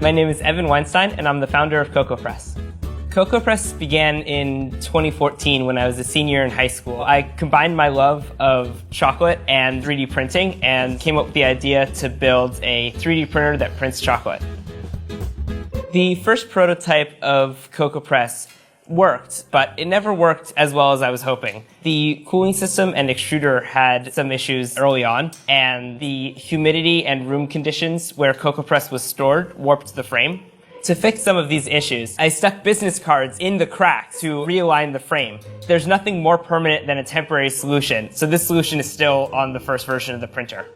My name is Evan Weinstein, and I'm the founder of CocoPress. CocoPress began in 2014 when I was a senior in high school. I combined my love of chocolate and 3D printing and came up with the idea to build a 3D printer that prints chocolate. The first prototype of CocoPress worked, but it never worked as well as I was hoping. The cooling system and extruder had some issues early on, and the humidity and room conditions where CocoPress was stored warped the frame. To fix some of these issues, I stuck business cards in the crack to realign the frame. There's nothing more permanent than a temporary solution, so this solution is still on the first version of the printer.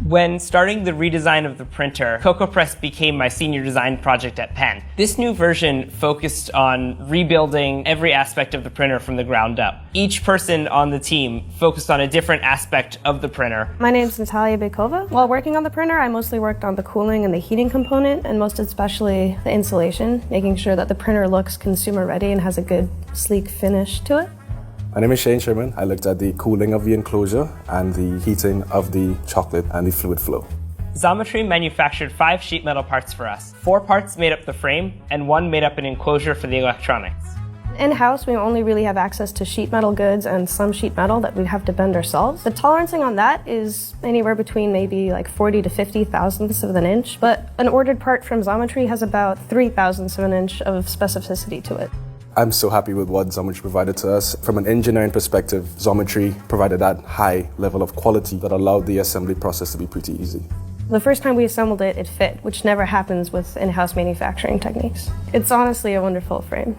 When starting the redesign of the printer, CocoPress became my senior design project at Penn. This new version focused on rebuilding every aspect of the printer from the ground up. Each person on the team focused on a different aspect of the printer. My name is Natalia Bekova. While working on the printer, I mostly worked on the cooling and the heating component, and most especially the insulation, making sure that the printer looks consumer ready and has a good, sleek finish to it. My name is Shane Sherman. I looked at the cooling of the enclosure and the heating of the chocolate and the fluid flow. Xometry manufactured 5 sheet metal parts for us. 4 parts made up the frame, and 1 made up an enclosure for the electronics. In-house, we only really have access to sheet metal goods and some sheet metal that we have to bend ourselves. The tolerancing on that is anywhere between maybe like 40 to 50 thousandths of an inch, but an ordered part from Xometry has about 3 thousandths of an inch of specificity to it. I'm so happy with what Xometry provided to us. From an engineering perspective, Xometry provided that high level of quality that allowed the assembly process to be pretty easy. The first time we assembled it, it fit, which never happens with in-house manufacturing techniques. It's honestly a wonderful frame.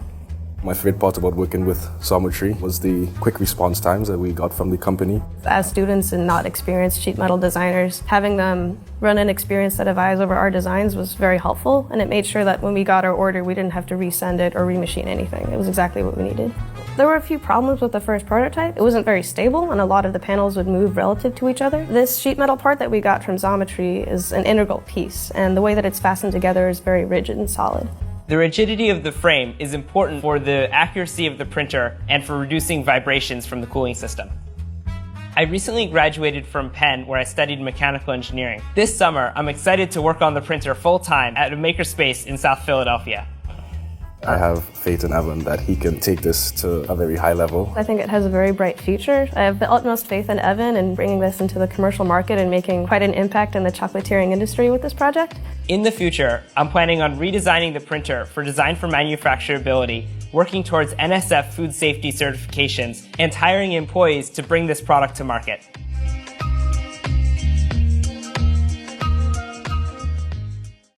My favorite part about working with Xometry was the quick response times that we got from the company. As students and not experienced sheet metal designers, having them run an experienced set of eyes over our designs was very helpful, and it made sure that when we got our order, we didn't have to resend it or remachine anything. It was exactly what we needed. There were a few problems with the first prototype. It wasn't very stable, and a lot of the panels would move relative to each other. This sheet metal part that we got from Xometry is an integral piece, and the way that it's fastened together is very rigid and solid. The rigidity of the frame is important for the accuracy of the printer and for reducing vibrations from the cooling system. I recently graduated from Penn, where I studied mechanical engineering. This summer, I'm excited to work on the printer full-time at a makerspace in South Philadelphia. I have faith in Evan that he can take this to a very high level. I think it has a very bright future. I have the utmost faith in Evan in bringing this into the commercial market and making quite an impact in the chocolatiering industry with this project. In the future, I'm planning on redesigning the printer for design for manufacturability, working towards NSF food safety certifications, and hiring employees to bring this product to market.